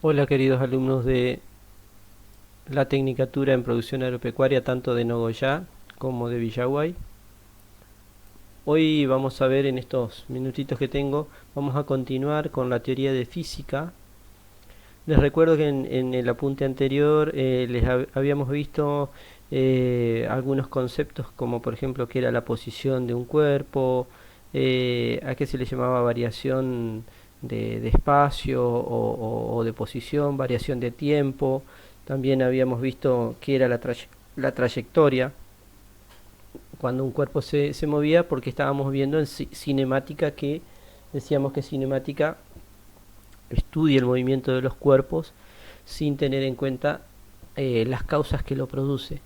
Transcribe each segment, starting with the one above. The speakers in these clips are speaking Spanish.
Hola queridos alumnos de la Tecnicatura en Producción Agropecuaria, tanto de Nogoyá como de Villaguay. Hoy vamos a ver, en estos minutitos que tengo, vamos a continuar con la teoría de física. Les recuerdo que en el apunte anterior habíamos visto algunos conceptos, como por ejemplo qué era la posición de un cuerpo, a qué se le llamaba variación de espacio o de posición, variación de tiempo. También habíamos visto qué era la trayectoria cuando un cuerpo se movía, porque estábamos viendo en cinemática, que decíamos que cinemática estudia el movimiento de los cuerpos sin tener en cuenta las causas que lo produce.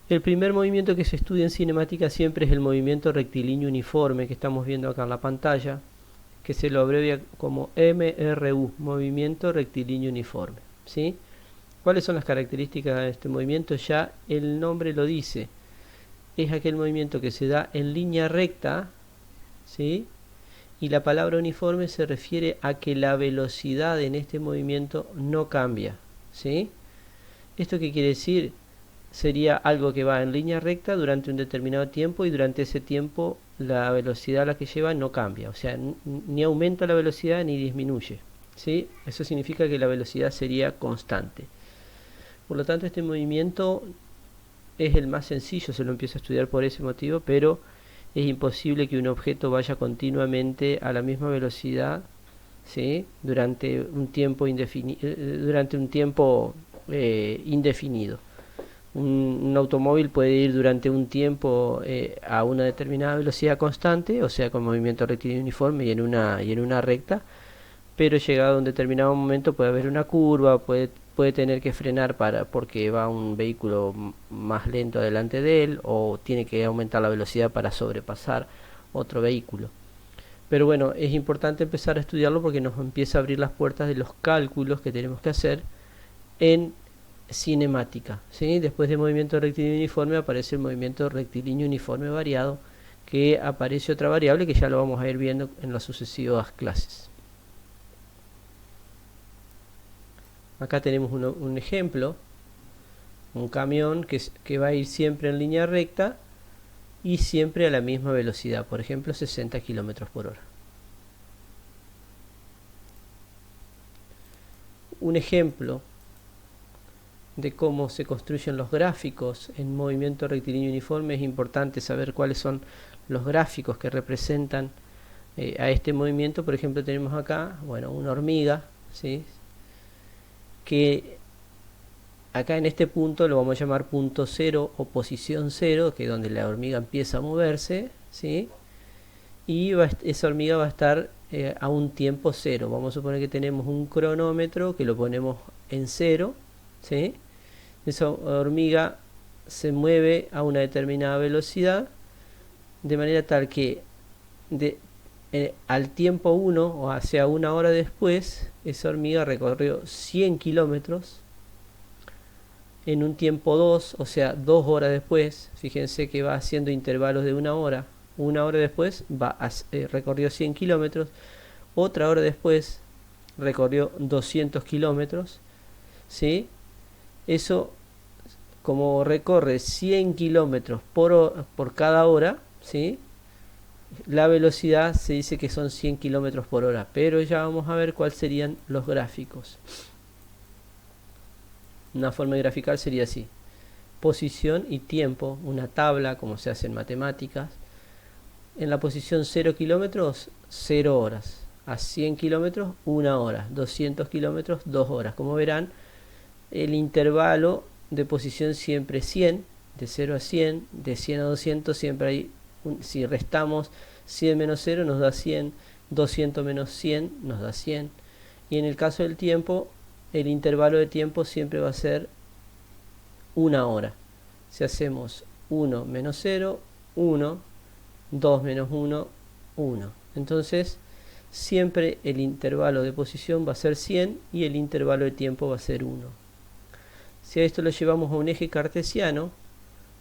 El primer movimiento que se estudia en cinemática siempre es el movimiento rectilíneo uniforme, que estamos viendo acá en la pantalla, que se lo abrevia como MRU, movimiento rectilíneo uniforme. ¿Sí? ¿Cuáles son las características de este movimiento? Ya el nombre lo dice. Es aquel movimiento que se da en línea recta, ¿sí? Y la palabra uniforme se refiere a que la velocidad en este movimiento no cambia, ¿sí? ¿Esto qué quiere decir? Sería algo que va en línea recta durante un determinado tiempo, y durante ese tiempo la velocidad a la que lleva no cambia, o sea, ni aumenta la velocidad ni disminuye, ¿sí? Eso significa que la velocidad sería constante. Por lo tanto, este movimiento es el más sencillo, se lo empieza a estudiar por ese motivo, pero es imposible que un objeto vaya continuamente a la misma velocidad, ¿sí? Durante un tiempo indefinido. Un automóvil puede ir durante un tiempo a una determinada velocidad constante, o sea, con movimiento rectilíneo uniforme y en una recta, pero llegado a un determinado momento puede haber una curva, puede tener que frenar porque va un vehículo más lento adelante de él, o tiene que aumentar la velocidad para sobrepasar otro vehículo. Pero bueno, es importante empezar a estudiarlo porque nos empieza a abrir las puertas de los cálculos que tenemos que hacer en cinemática, ¿sí? Después de movimiento rectilíneo uniforme aparece el movimiento rectilíneo uniforme variado, que aparece otra variable que ya lo vamos a ir viendo en las sucesivas clases. Acá tenemos un ejemplo, un camión que va a ir siempre en línea recta y siempre a la misma velocidad, por ejemplo 60 km por hora. Un ejemplo de cómo se construyen los gráficos en movimiento rectilíneo uniforme. Es importante saber cuáles son los gráficos que representan a este movimiento. Por ejemplo, tenemos acá, bueno, una hormiga, ¿sí? Que acá en este punto lo vamos a llamar punto cero o posición cero, que es donde la hormiga empieza a moverse, ¿sí? Y esa hormiga va a estar a un tiempo cero. Vamos a suponer que tenemos un cronómetro que lo ponemos en cero, ¿sí? Esa hormiga se mueve a una determinada velocidad, de manera tal que al tiempo 1, o hacia una hora después, esa hormiga recorrió 100 kilómetros. En un tiempo 2, o sea, 2 horas después, fíjense que va haciendo intervalos de una hora. Una hora después recorrió 100 kilómetros. Otra hora después recorrió 200 kilómetros. ¿Sí? Eso, como recorre 100 kilómetros por cada hora, ¿sí? La velocidad se dice que son 100 kilómetros por hora, pero ya vamos a ver cuáles serían los gráficos. Una forma de graficar sería así: posición y tiempo, una tabla como se hace en matemáticas. En la posición 0 kilómetros, 0 horas. A 100 kilómetros, 1 hora. 200 kilómetros, 2 horas. Como verán, el intervalo de posición siempre es 100, de 0 a 100, de 100 a 200 siempre hay, si restamos 100 menos 0 nos da 100, 200 menos 100 nos da 100. Y en el caso del tiempo, el intervalo de tiempo siempre va a ser 1 hora. Si hacemos 1 menos 0, 1, 2 menos 1, 1. Entonces, siempre el intervalo de posición va a ser 100 y el intervalo de tiempo va a ser 1. Si a esto lo llevamos a un eje cartesiano,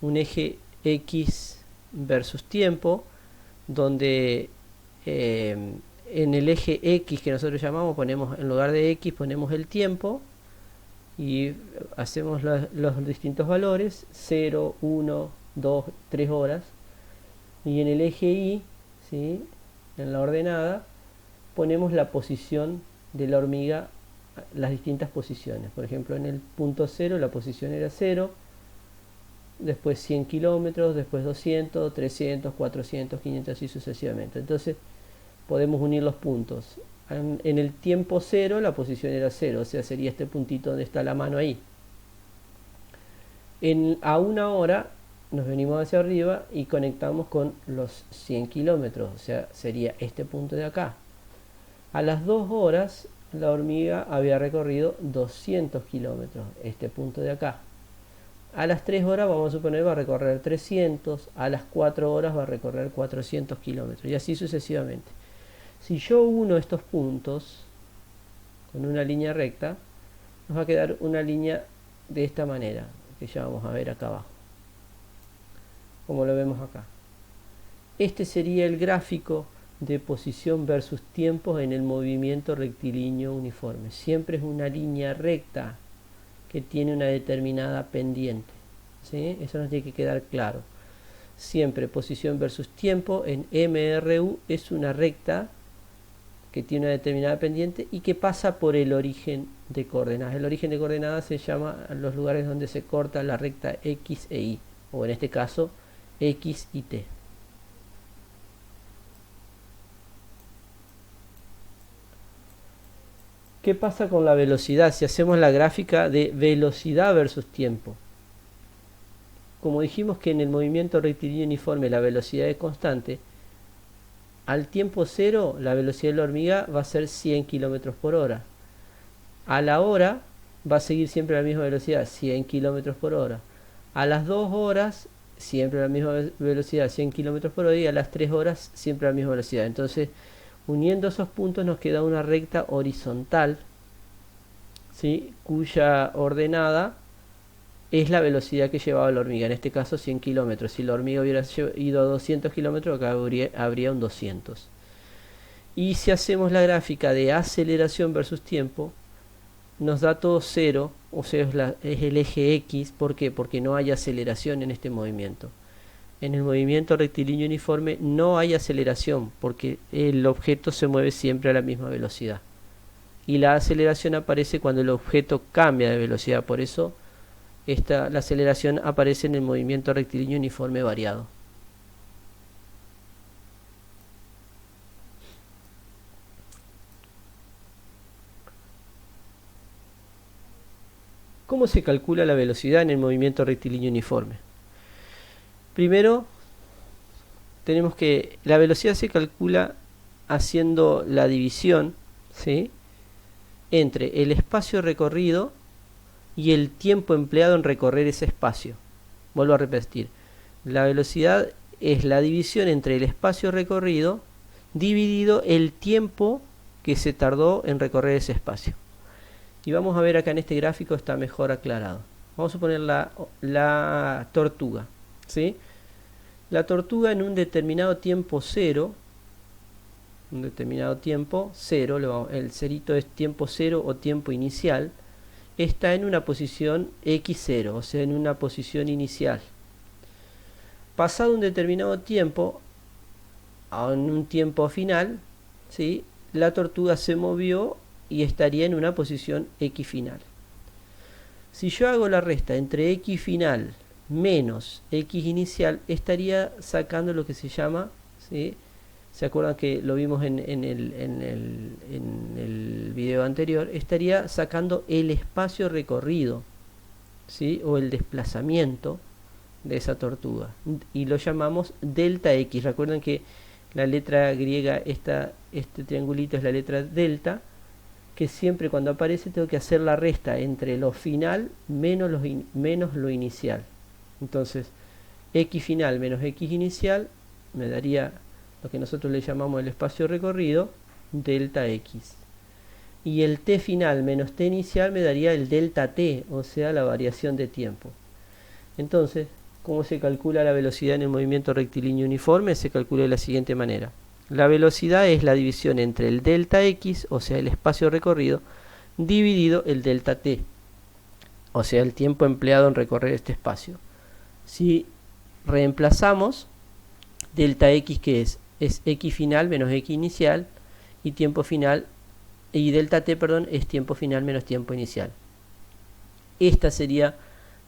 un eje x versus tiempo, donde en el eje X que nosotros llamamos, ponemos en lugar de X, ponemos el tiempo y hacemos los distintos valores, 0, 1, 2, 3 horas. Y en el eje Y, ¿sí?, en la ordenada, ponemos la posición de la hormiga, las distintas posiciones. Por ejemplo, en el punto 0 la posición era 0, después 100 kilómetros, después 200, 300, 400, 500, así sucesivamente. Entonces podemos unir los puntos. En el tiempo 0 la posición era 0, o sea, sería este puntito donde está la mano ahí. A una hora nos venimos hacia arriba y conectamos con los 100 kilómetros, o sea, sería este punto de acá. A las 2 horas la hormiga había recorrido 200 kilómetros, este punto de acá. A las 3 horas, vamos a suponer, va a recorrer 300, a las 4 horas va a recorrer 400 kilómetros, y así sucesivamente. Si yo uno estos puntos con una línea recta, nos va a quedar una línea de esta manera, que ya vamos a ver acá abajo, como lo vemos acá. Este sería el gráfico de posición versus tiempos en el movimiento rectilíneo uniforme. Siempre es una línea recta que tiene una determinada pendiente, ¿sí? Eso nos tiene que quedar claro. Siempre posición versus tiempo en MRU es una recta que tiene una determinada pendiente y que pasa por el origen de coordenadas. El origen de coordenadas se llama los lugares donde se corta la recta X e Y, o en este caso X y T. ¿Qué pasa con la velocidad si hacemos la gráfica de velocidad versus tiempo? Como dijimos que en el movimiento rectilíneo uniforme la velocidad es constante, al tiempo 0 la velocidad de la hormiga va a ser 100 km por hora. A la hora va a seguir siempre la misma velocidad, 100 km por hora. A las 2 horas siempre la misma velocidad, 100 km por hora, y a las 3 horas siempre la misma velocidad. Entonces, uniendo esos puntos nos queda una recta horizontal, ¿sí?, cuya ordenada es la velocidad que llevaba la hormiga, en este caso 100 kilómetros. Si la hormiga hubiera ido a 200 kilómetros, acá habría un 200. Y si hacemos la gráfica de aceleración versus tiempo, nos da todo 0, o sea, es el eje X. ¿Por qué? Porque no hay aceleración en este movimiento. En el movimiento rectilíneo uniforme no hay aceleración, porque el objeto se mueve siempre a la misma velocidad. Y la aceleración aparece cuando el objeto cambia de velocidad, por eso la aceleración aparece en el movimiento rectilíneo uniforme variado. ¿Cómo se calcula la velocidad en el movimiento rectilíneo uniforme? Primero, tenemos que la velocidad se calcula haciendo la división, ¿sí?, entre el espacio recorrido y el tiempo empleado en recorrer ese espacio. Vuelvo a repetir, la velocidad es la división entre el espacio recorrido dividido el tiempo que se tardó en recorrer ese espacio. Y vamos a ver acá en este gráfico, está mejor aclarado. Vamos a poner la tortuga, ¿sí? La tortuga en un determinado tiempo 0, el cerito es tiempo 0 o tiempo inicial, está en una posición X0, o sea, en una posición inicial. Pasado un determinado tiempo, en un tiempo final, ¿sí?, la tortuga se movió y estaría en una posición X final. Si yo hago la resta entre X final menos X inicial, estaría sacando lo que se llama, ¿sí?, ¿se acuerdan que lo vimos en el video anterior? Estaría sacando el espacio recorrido, ¿sí?, o el desplazamiento de esa tortuga, y lo llamamos delta X. Recuerden que la letra griega, este triangulito es la letra delta, que siempre cuando aparece tengo que hacer la resta entre lo final menos lo inicial. Entonces, X final menos X inicial me daría lo que nosotros le llamamos el espacio recorrido, delta X. Y el T final menos T inicial me daría el delta T, o sea, la variación de tiempo. Entonces, ¿cómo se calcula la velocidad en el movimiento rectilíneo uniforme? Se calcula de la siguiente manera. La velocidad es la división entre el delta x, o sea el espacio recorrido, dividido el delta t, o sea el tiempo empleado en recorrer este espacio. Si reemplazamos delta x, que es x final menos x inicial, y tiempo final, y delta t, perdón, es tiempo final menos tiempo inicial. Esta sería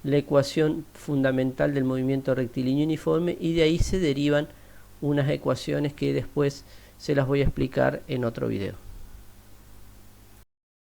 la ecuación fundamental del movimiento rectilíneo uniforme, y de ahí se derivan unas ecuaciones que después se las voy a explicar en otro video.